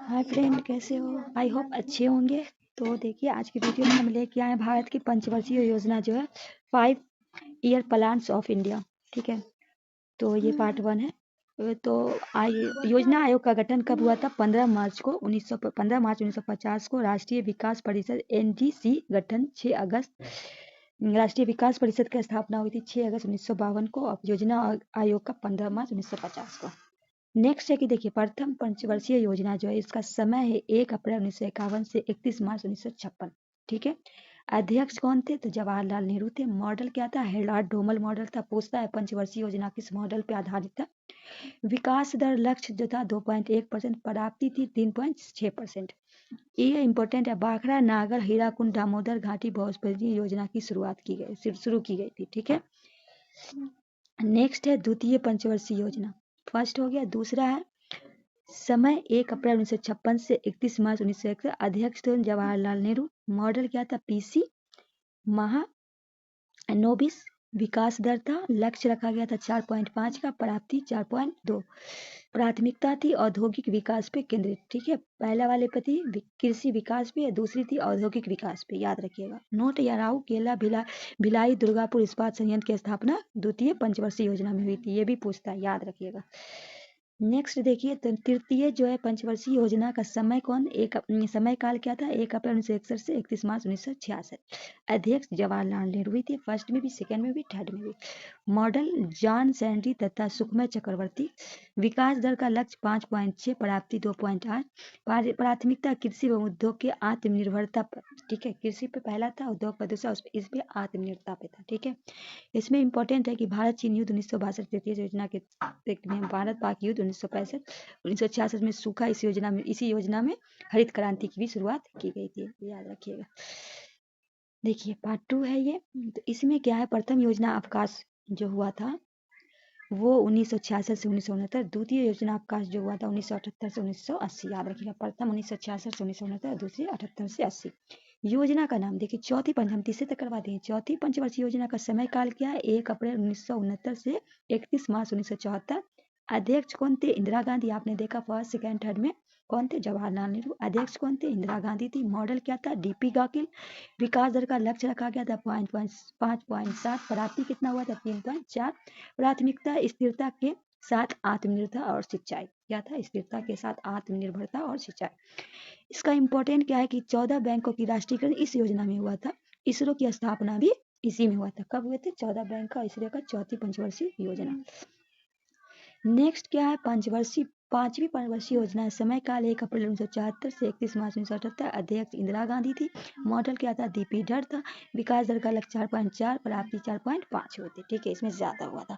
Hi friend, कैसे हो? I hope अच्छे होंगे। तो देखिए, आज की वीडियो में हम लेके आए हैं भारत की पंचवर्षीय योजना जो है 5 ईयर प्लान्स ऑफ इंडिया। ठीक है, तो ये पार्ट 1 है। तो योजना आयोग का गठन कब हुआ था? 15 मार्च 1950 को राष्ट्रीय विकास परिषद NDC गठन 6 अगस्त। राष्ट्रीय विकास परिषद की स्थापना हुई थी 6 अगस्त 1952 को। और योजना आयोग का 15 मार्च 1950 को। नेक्स्ट है कि देखिए, प्रथम पंचवर्षीय योजना जो है इसका समय है 1 अप्रैल 1951 से 31 मार्च 1956। ठीक है, अध्यक्ष कौन थे? तो जवाहरलाल नेहरू थे। मॉडल क्या था? हेलार्ड डोमल मॉडल था। पूछता है पंचवर्षीय योजना किस मॉडल पे आधारित था? विकास दर लक्ष्य जो था 2.1%, प्राप्ति थी 3.6%। ये इंपॉर्टेंट है। बाखरा नागर हीराकुंड दामोदर घाटी बहुउद्देशीय योजना की शुरू की गई थी। ठीक है, नेक्स्ट है द्वितीय पंचवर्षीय योजना। फर्स्ट हो गया। दूसरा है समय 1 अप्रैल 1956 से 31 मार्च 1961। अध्यक्ष थे जवाहरलाल नेहरू। मॉडल क्या था? पीसी महानोबिस। विकास दर था, लक्ष्य रखा गया था 4.5 का, प्राप्ति 4.2। प्राथमिकता थी औद्योगिक विकास पे केंद्रित। ठीक है, पहला वाले पे थी कृषि विकास पे, दूसरी थी औद्योगिक विकास पे, याद रखिएगा। नोट या राउरकेला भिलाई दुर्गापुर इस्पात संयंत्र की स्थापना द्वितीय पंचवर्षीय योजना में हुई थी। ये भी पूछता है, याद रखिएगा। नेक्स्ट देखिए, तो तृतीय जो है पंचवर्षीय योजना का समय समय काल क्या था? 1 अप्रैल 1961 से 31 मार्च 1966। अध्यक्ष जवाहरलाल नेहरू भी थे, फर्स्ट में भी, सेकंड में भी, थर्ड में भी। मॉडल जॉन सैंडी तथा सुखमय चक्रवर्ती। विकास दर का लक्ष्य 5.6, प्राप्ति 2.8। प्राथमिकता कृषि व उद्योग के आत्मनिर्भरता पर। ठीक है, कृषि पे पहला था, उद्योग पर दूसरा, इस पे आत्मनिर्भरता पे था। ठीक है, इसमें इंपॉर्टेंट है कि भारत चीन युद्ध 1962 तृतीय योजना के भारत पाक युद्ध 1965 1966 में सूखा इसी योजना में हरित क्रांति की भी शुरुआत की गई थी, याद रखिएगा। देखिए, पार्ट 2 है ये। तो इसमें क्या है? प्रथम योजना अवकाश जो हुआ था वो 1966 से 1969। द्वितीय योजना अवकाश जो हुआ था 1978 से 1980, याद रखिएगा। प्रथम 1966 से 1969, दूसरी 78 से 80। योजना का नाम देखिए, चौथी पंच हम तीसरे तक करवा दें। चौथी पंचवर्षीय योजना का समय काल क्या है? 1 अप्रैल 1969 से 31 मार्च 1974। अध्यक्ष कौन थे? इंदिरा गांधी। आपने देखा फर्स्ट सेकंड थर्ड में कौन थे? जवाहरलाल नेहरू। अध्यक्ष कौन थे? इंदिरा गांधी थी। मॉडल क्या था? डीपी गाकिल। विकास दर का लक्ष्य रखा गया था 5.7। प्राप्ति कितना हुआ था? 3.4। प्राथमिकता स्थिरता के साथ आत्मनिर्भरता और सिंचाई। क्या था? स्थिरता के साथ आत्मनिर्भरता और सिंचाई। इसका इंपॉर्टेंट क्या है कि 14 बैंकों की राष्ट्रीयकरण इस योजना में हुआ था। इसरो की स्थापना भी इसी में हुआ था। कब हुए थे? 14 बैंक का इसरो का चौथी पंचवर्षीय योजना। नेक्स्ट क्या है? पांचवी पंचवर्षीय योजना। समय काल 1 अप्रैल 1974 से 31 मार्च 1978। अध्यक्ष इंदिरा गांधी थी। मॉडल क्या था? डीपी डर था। विकास दर का लक्ष्य 4.4, प्राप्ति 4.5 हुई थी। ठीक है, इसमें ज्यादा हुआ था।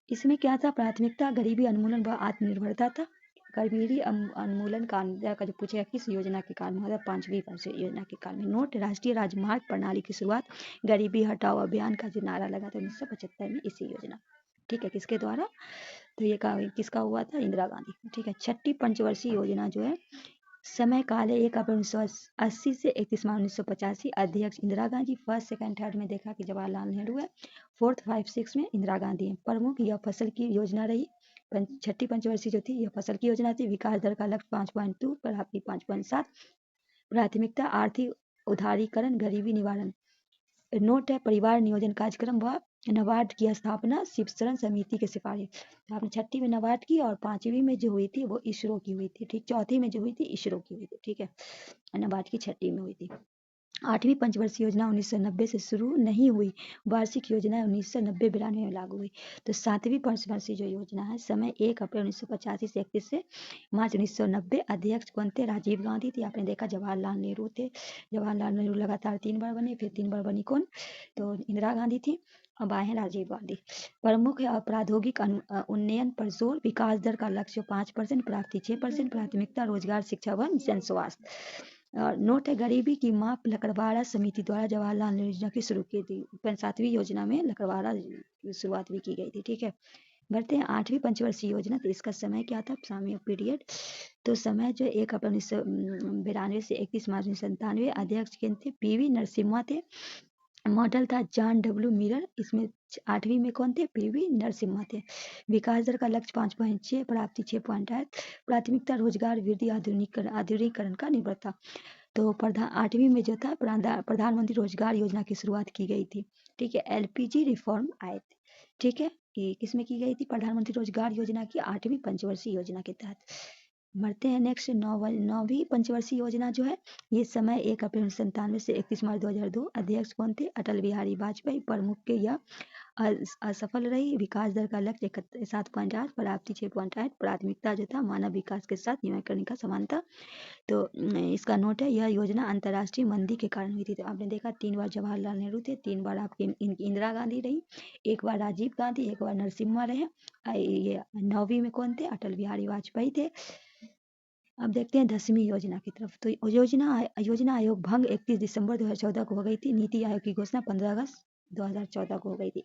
इसमें क्या था? प्राथमिकता गरीबी उन्मूलन व आत्मनिर्भरता था। गरीबी उन्मूलन का जो पूछेगा किस योजना के काल में हुआ था? 5वीं पंचवर्षीय योजना के काल में। नोट, राष्ट्रीय राजमार्ग प्रणाली की शुरुआत गरीबी हटाओ अभियान का जो नारा लगा था 1975 में, इसी योजना। ठीक है, किसके द्वारा? तो ये किसका हुआ था? इंदिरा गांधी। ठीक है, छठी पंचवर्षीय योजना जो है समय काल है 1 अप्रैल 1980 से 31 मार्च 1985। अध्यक्ष Indira Gandhi. First second third में देखा कि जवाहरलाल नेहरू है। फोर्थ 5 6 में इंदिरा गांधी है। प्रमुख यह फसल की योजना रही। छठी पंचवर्षीय जो थी यह फसल की योजना थी। विकास दर का लक्ष्य 5.2, प्राप्ति 5.7। प्राथमिकता आर्थिक उदारीकरण, गरीबी निवारण। नोट है, परिवार नियोजन कार्यक्रम व नबार्ड की स्थापना शिवशरण समिति के सिफारिश। तो आपने छठी में नबार्ड की और 5वीं में जो हुई थी वो इसरो की हुई थी। ठीक, चौथी में जो हुई थी इसरो की हुई थी। ठीक है, नबार्ड की छठी में हुई थी। 8वीं पंचवर्षीय योजना 1990 से शुरू नहीं हुई। वार्षिक योजना 1990-92 में लागू हुई। तो 7वीं पंचवर्षीय जो योजना है समय 1 अप्रैल 1985 से 31 से मार्च 1990। अध्यक्ष कौन थे? राजीव गांधी थे। आपने देखा जवाहरलाल नेहरू थे। जवाहरलाल नेहरू लगातार 3 बार बने, फिर 3 बार बनी कौन? तो इंदिरा गांधी थी। अब आए हैं राजीव गांधी। प्रमुख है प्रौद्योगिक उन्नयन पर जोर। विकास दर का लक्ष्य 5%, प्राप्ति 6%। प्राथमिकता रोजगार, शिक्षा व जन स्वास्थ्य। नोट है, गरीबी की माप लकड़वाड़ा समिति द्वारा जवाहरलाल नेहरू योजना की शुरू की थी। 7वीं योजना में लकड़वाड़ा की शुरुआत भी की गई थी। ठीक है, बढ़ते हैं 8वीं पंचवर्षीय योजना। तो इसका समय क्या था? सामयिक पीरियड। तो समय जो 1 अप्रैल 1992 से 31 मार्च 1997। अध्यक्ष के थे PV नरसिम्हा थे। मॉडल था जॉन डब्ल्यू मिलर। इसमें 8वीं में कौन थे? पीवी नरसिम्हा थे। विकास दर का लक्ष्य 5.6, प्राप्ति 6.8, प्राथमिकता रोजगार वृद्धि, आधुनिकीकरण का निर्भरता। तो 8वीं में जो था प्रधानमंत्री रोजगार योजना की शुरुआत की गई थी। ठीक है, एलपीजी रिफॉर्म आए थे। ठीक है, ये किसमें की गई थी? प्रधानमंत्री रोजगार योजना की 8वीं पंचवर्षीय योजना के तहत। बढ़ते हैं नेक्स्ट, 9वीं पंचवर्षीय योजना जो है, ये समय 1 अप्रैल 1997 से 31 मार्च 2002। अध्यक्ष कौन थे? अटल बिहारी वाजपेयी। प्रमुख के यह असफल रही। विकास दर का लक्ष्य 7.8, प्राप्ति 6.8, प्राथमिकता जो था मानव विकास के साथ न्यूनीकरण का समानता। तो इसका नोट है, यह योजना अंतर्राष्ट्रीय मंदी के कारण हुई थी। तो आपने देखा 3 बार जवाहरलाल नेहरू थे, 3 बार आपकी इंदिरा गांधी रही, 1 बार राजीव गांधी, 1 बार नरसिम्हा रहे। ये 9वीं में कौन थे? अटल बिहारी वाजपेयी थे। अब देखते हैं 10वीं योजना की तरफ। तो योजना आयोग भंग 31 दिसंबर 2014 को हो गई थी। नीति आयोग की घोषणा 15 अगस्त 2014 को हो गई थी।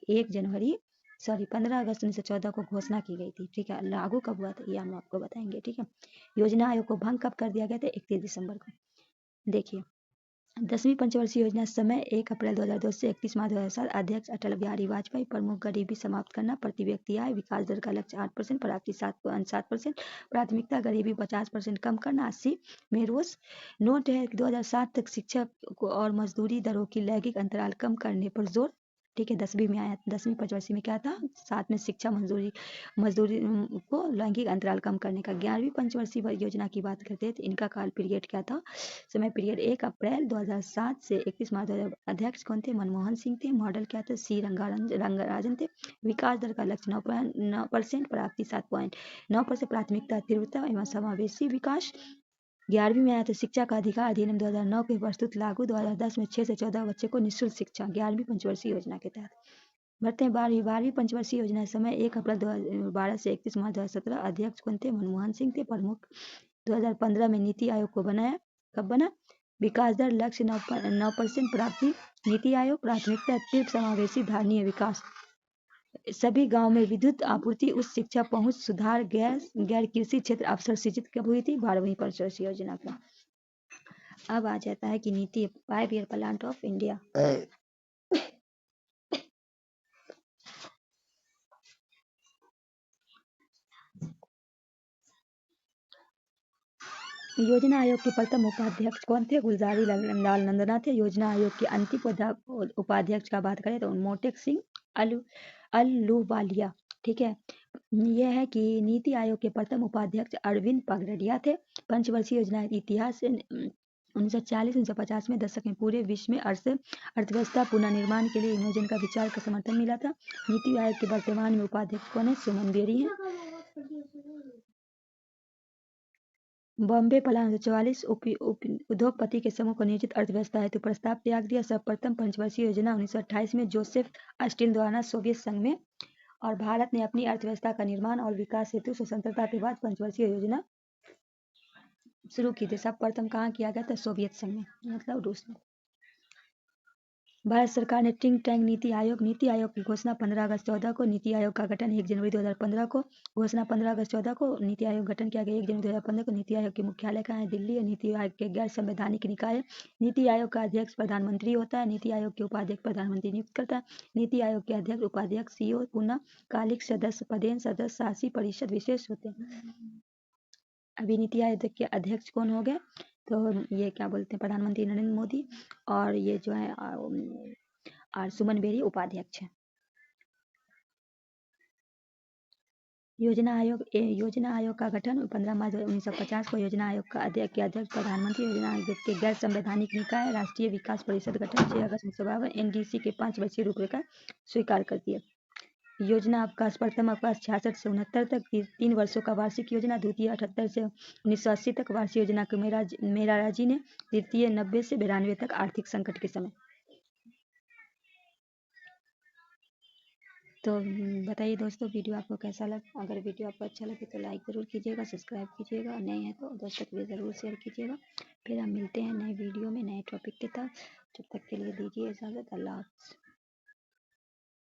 15 अगस्त 1914 को घोषणा की गई थी। ठीक है, लागू कब हुआ था ये हम आपको बताएंगे। ठीक है, योजना आयोग को भंग कब कर दिया गया था? 31 दिसंबर को। देखिए, 10वीं पंचवर्षीय योजना समय 1 अप्रैल 2002 से 31 मार्च 2007। अध्यक्ष अटल बिहारी वाजपेयी। प्रमुख गरीबी समाप्त करना, प्रति व्यक्ति आय। विकास दर का लक्ष्य 8%, प्राप्ति 7%, प्राथमिकता गरीबी 50% कम करना, 80 में रोज। नोट है कि 2007 तक शिक्षा और मजदूरी दरों की लैंगिक अंतराल कम करने पर जोर। ठीक है, 10वीं में आया। 10वीं पंचवर्षीय में क्या था? 7 में शिक्षा मजदूरी को लैंगिक अंतराल कम करने का। 11वीं पंचवर्षीय योजना की बात करते हैं तो इनका काल पीरियड क्या था? समय पीरियड 1 अप्रैल 2007 से 31 मार्च 2000। अध्यक्ष कौन थे? मनमोहन सिंह थे। मॉडल क्या थे? सी रंगराजन थे। विकास दर का लक्ष्य 9%, प्राप्ति 7.9%, प्राथमिकता तीव्रता एवं समावेशी विकास। 11वीं में आया था शिक्षा का अधिकार अधिनियम 2009 के प्रस्तुत लागू। 2010 में 6 से 14 बच्चे को निःशुल्क शिक्षा। 11वीं पंचवर्षीय योजना के तहत। बढ़ते हैं 12वीं पंचवर्षीय योजना। समय 1 अप्रैल 2012 से 31 मार्च 2017। अध्यक्ष कौन थे? मनमोहन सिंह थे। प्रमुख 2015 में नीति आयोग को बनाया। कब बना? विकास दर लक्ष्य 9%, प्राप्ति। नीति आयोग प्राथमिकता तीव्र समावेशी धारणीय विकास। सभी गांव में विद्युत आपूर्ति, उच्च शिक्षा पहुंच, सुधार। गैर कृषि क्षेत्र अवसर सृजित कब हुई थी? 12वीं पंचवर्षीय योजना का। अब आ जाता है कि नीति 5 ईयर प्लान ऑफ इंडिया। योजना आयोग के प्रथम उपाध्यक्ष कौन थे? गुलजारी लाल नंदना थे। योजना आयोग के अंतिम उपाध्यक्ष का बात करें तो मोटेक सिंह अहलूवालिया। ठीक है, यह है कि नीति आयोग के प्रथम उपाध्यक्ष अरविंद पगडंडिया थे। पंचवर्षीय योजना इतिहास 1940-1950 में दशक में पूरे विश्व में अर्थव्यवस्था पुनर्निर्माण के लिए नियोजन का विचार का समर्थन मिला था। नीति आयोग के वर्तमान में उपाध्यक्ष कौन है? सुमन बेरी है। बॉम्बे प्लान 1944 उद्योगपति के समूह को नियोजित अर्थव्यवस्था हेतु प्रस्ताव त्याग दिया। सर्वप्रथम पंचवर्षीय योजना 1928 में जोसेफ स्टील द्वारा सोवियत संघ में। और भारत ने अपनी अर्थव्यवस्था का निर्माण और विकास हेतु स्वतंत्रता के बाद पंचवर्षीय योजना शुरू की थी। सर्वप्रथम कहाँ किया गया था? सोवियत संघ में, मतलब रूस में। भारत सरकार ने थिंक टैंक नीति आयोग की घोषणा 15 अगस्त 14 को। नीति आयोग का गठन 1 जनवरी 2015 को। घोषणा 15 अगस्त 14 को। नीति आयोग गठन किया गया 1 जनवरी 2015 को। नीति आयोग के मुख्यालय कहाँ है? दिल्ली है। नीति आयोग के गैर संवैधानिक निकाय है। नीति आयोग का अध्यक्ष प्रधानमंत्री होता है। नीति आयोग के उपाध्यक्ष प्रधानमंत्री नियुक्त करता है। नीति आयोग के अध्यक्ष, उपाध्यक्ष, सीईओ, पुनः कालिक सदस्य, पदेन सदस्य, शासी परिषद विशेष होते हैं। अभी नीति आयोग के अध्यक्ष कौन हो गए? तो ये क्या बोलते हैं, प्रधानमंत्री नरेंद्र मोदी। और ये जो है और सुमन बेरी उपाध्यक्ष है। योजना आयोग का गठन 15 मार्च 1950 को। योजना आयोग का अध्यक्ष प्रधानमंत्री। योजना आयोग के गैर संवैधानिक निकाय राष्ट्रीय विकास परिषद गठन 6 अगस्त 1952। एनडीसी के 5 वर्षीय रूपरेखा स्वीकार करती है। योजना अवकाश प्रथम अवकाश 66 से 69 तक 3 वर्षों का वार्षिक योजना। द्वितीय 78 से 1980 तक वार्षिक योजना को मेरा राजी ने। तृतीय 90 से 92 तक आर्थिक संकट के समय। तो बताइए दोस्तों, वीडियो आपको कैसा लगा? अगर वीडियो आपको अच्छा लगे तो लाइक ज़रूर कीजिएगा, सब्सक्राइब कीजिएगा, नए हैं तो दोस्तों के लिए ज़रूर शेयर कीजिएगा। फिर हम मिलते हैं नए वीडियो में नए टॉपिक के साथ। जब तक के लिए दीजिए इजाज़त। अल्लाह हाफ़िज़।